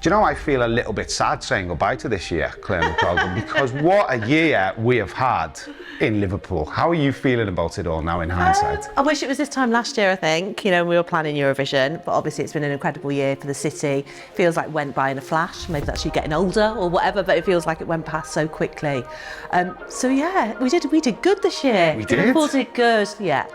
Do you know, I feel a little bit sad saying goodbye to this year, Claire McColgan, because what a year we have had in Liverpool. How are you feeling about it all now in hindsight? I wish it was this time last year, I think. You know, we were planning Eurovision, but obviously it's been an incredible year for the city. Feels like it went by in a flash. Maybe that's you getting older or whatever, but it feels like it went past so quickly. So yeah, we did good this year. We did? Liverpool did good, yeah.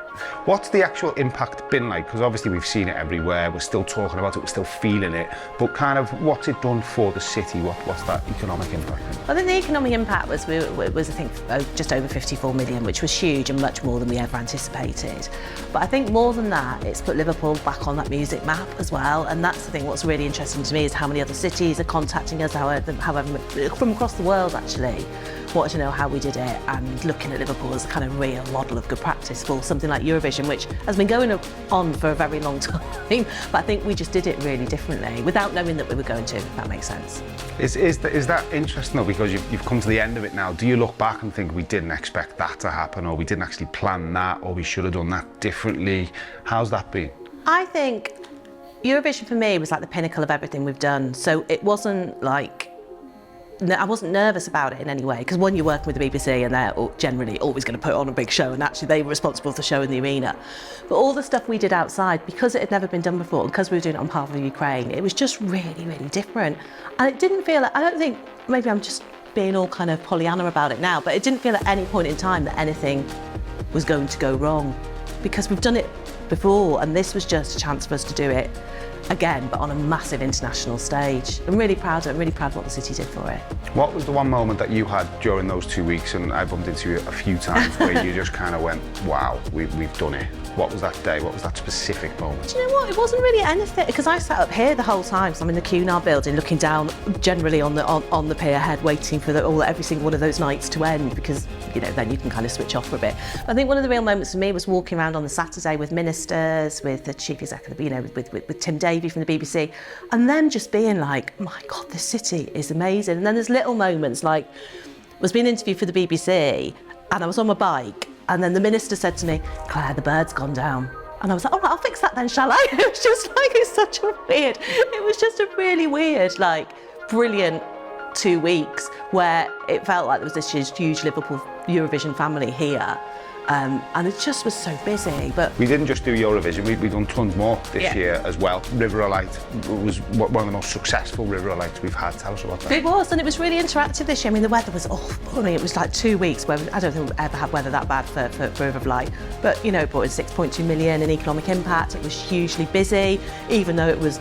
What's the actual impact been like? Because obviously we've seen it everywhere, we're still talking about it, we're still feeling it, but kind of what's it done for the city? What's that economic impact? I think the economic impact was I think, just over 54 million, which was huge and much more than we ever anticipated. But I think more than that, it's put Liverpool back on that music map as well, and that's the thing. What's really interesting to me is how many other cities are contacting us, however from across the world actually, wanted to know how we did it, and looking at Liverpool as a kind of real model of good practice for something like Eurovision, which has been going on for a very long time, but I think we just did it really differently without knowing that we were going to, if that makes sense. Is that interesting though, because you've come to the end of it now? Do you look back and think we didn't expect that to happen, or we didn't actually plan that, or we should have done that differently? How's that been? I think Eurovision for me was like the pinnacle of everything we've done, so it wasn't like, I wasn't nervous about it in any way, because one, you're working with the BBC and they're generally always going to put on a big show, and actually they were responsible for the show in the arena. But all the stuff we did outside, because it had never been done before, and because we were doing it on behalf of Ukraine, it was just really, really different. And it didn't feel like, I don't think, maybe I'm just being all kind of Pollyanna about it now, but it didn't feel at any point in time that anything was going to go wrong, because we've done it before, and this was just a chance for us to do it again, but on a massive international stage. I'm really proud of what the city did for it. What was the one moment that you had during those 2 weeks, and I bumped into you a few times, where you just kind of went, wow, we've done it? What was that day? What was that specific moment? Do you know what? It wasn't really anything, because I sat up here the whole time. So I'm in the Cunard building, looking down generally on the pier head, waiting for every single one of those nights to end, because then you can kind of switch off for a bit. But I think one of the real moments for me was walking around on the Saturday with ministers, with the chief executive, with Tim Davie from the BBC, and them just being like, my God, this city is amazing. And then there's little moments like, I was being interviewed for the BBC, and I was on my bike. And then the minister said to me, Claire, the bird's gone down. And I was like, all right, I'll fix that then, shall I? It was just like, it was just a really weird, brilliant 2 weeks where it felt like there was this huge Liverpool Eurovision family here. And it just was so busy. But we didn't just do Eurovision, we've done tons more this year as well. River Light was one of the most successful River Lights we've had. Tell us about that. It was, and it was really interactive this year. I mean, the weather was awful. I mean, it was like 2 weeks where I don't think we've ever had weather that bad for River Light. But, it brought in 6.2 million in economic impact. It was hugely busy, even though it was,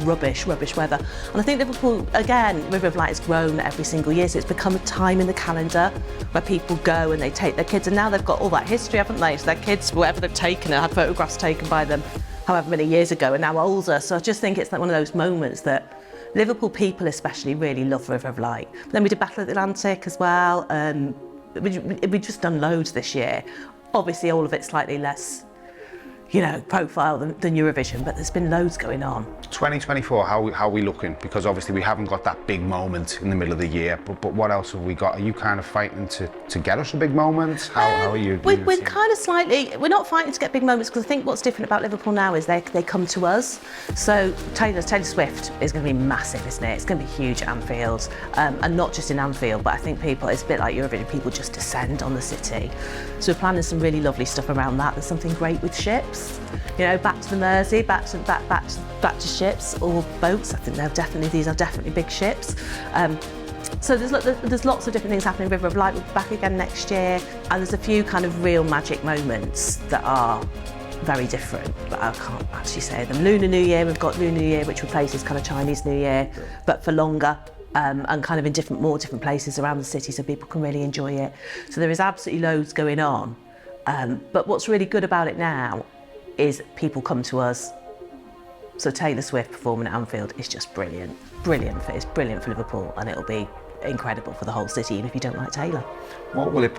rubbish weather. And I think Liverpool, again, River Light has grown every single year, so it's become a time in the calendar where people go and they take their kids, and now they've got all that history, haven't they? So their kids, whatever they've taken, had photographs taken by them however many years ago, and now older. So I just think it's like one of those moments that Liverpool people especially really love River of Light. But then we did Battle of the Atlantic as well. We've just done loads this year. Obviously all of it slightly less, profile than Eurovision, but there's been loads going on. 2024, how are we looking? Because obviously we haven't got that big moment in the middle of the year, but what else have we got? Are you kind of fighting to get us a big moment? How are you? We're kind of we're not fighting to get big moments, because I think what's different about Liverpool now is they come to us. So Taylor Swift is going to be massive, isn't it? It's going to be huge at Anfield, and not just in Anfield, but I think it's a bit like Eurovision, people just descend on the city. So we're planning some really lovely stuff around that. There's something great with ships. Back to the Mersey, back to ships or boats. I think these are definitely big ships. So there's lots of different things happening. River of Light will be back again next year, and there's a few kind of real magic moments that are very different, but I can't actually say them. Lunar New Year, we've got Lunar New Year, which replaces kind of Chinese New Year, but for longer. And kind of in more different places around the city, so people can really enjoy it. So there is absolutely loads going on. But what's really good about it now is people come to us. So Taylor Swift performing at Anfield is just brilliant. It's brilliant for Liverpool, and it'll be incredible for the whole city, even if you don't like Taylor.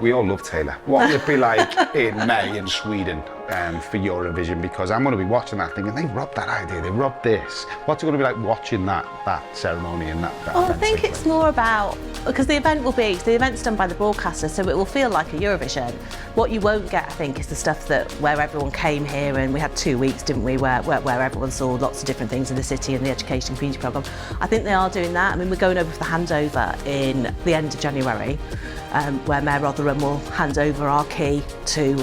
We all love Taylor. What will it be like in May in Sweden? for Eurovision, because I'm going to be watching that thinking, they robbed that idea, they robbed this. What's it going to be like watching that ceremony and that Well, I event think sequence? it's more about, because the event's done by the broadcaster, so it will feel like a Eurovision. What you won't get, I think, is the stuff where everyone came here, and we had 2 weeks, didn't we, where everyone saw lots of different things in the city and the education community programme. I think they are doing that. I mean, we're going over for the handover in the end of January, where Mayor Rotherham will hand over our key to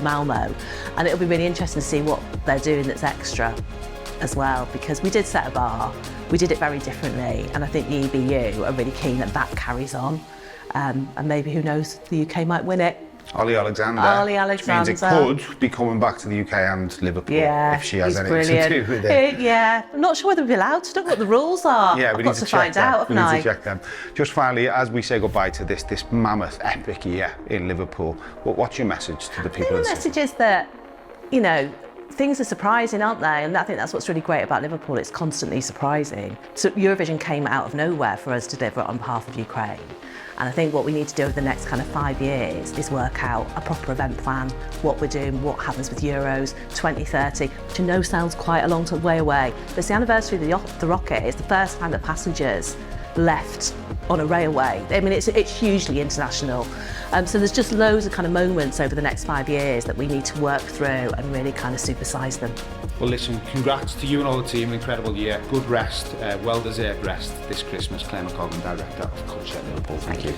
Malmo, and it'll be really interesting to see what they're doing that's extra as well, because we did set a bar, we did it very differently, and I think the EBU are really keen that carries on, and maybe, who knows, the UK might win it. Ollie Alexander. Ollie Alexander. Which means it could be coming back to the UK and Liverpool if she has anything to do with it. Yeah, I'm not sure whether we're allowed to. I don't know what the rules are. Yeah, we I've got to find out, haven't I? We need to check them. Just finally, as we say goodbye to this mammoth epic year in Liverpool, what's your message to the people? The message is that, you know, things are surprising, aren't they? And I think that's what's really great about Liverpool. It's constantly surprising. So Eurovision came out of nowhere for us to deliver on behalf of Ukraine. And I think what we need to do over the next kind of 5 years is work out a proper event plan, what we're doing, what happens with Euros 2030, which I know sounds quite a long way away. But it's the anniversary of the rocket. It's the first time that passengers left on a railway. I mean, it's hugely international. So there's just loads of kind of moments over the next 5 years that we need to work through and really kind of supersise them. Well, listen, congrats to you and all the team, an incredible year, good rest, well-deserved rest this Christmas. Claire McColgan, Director of Culture at Liverpool. Thank you.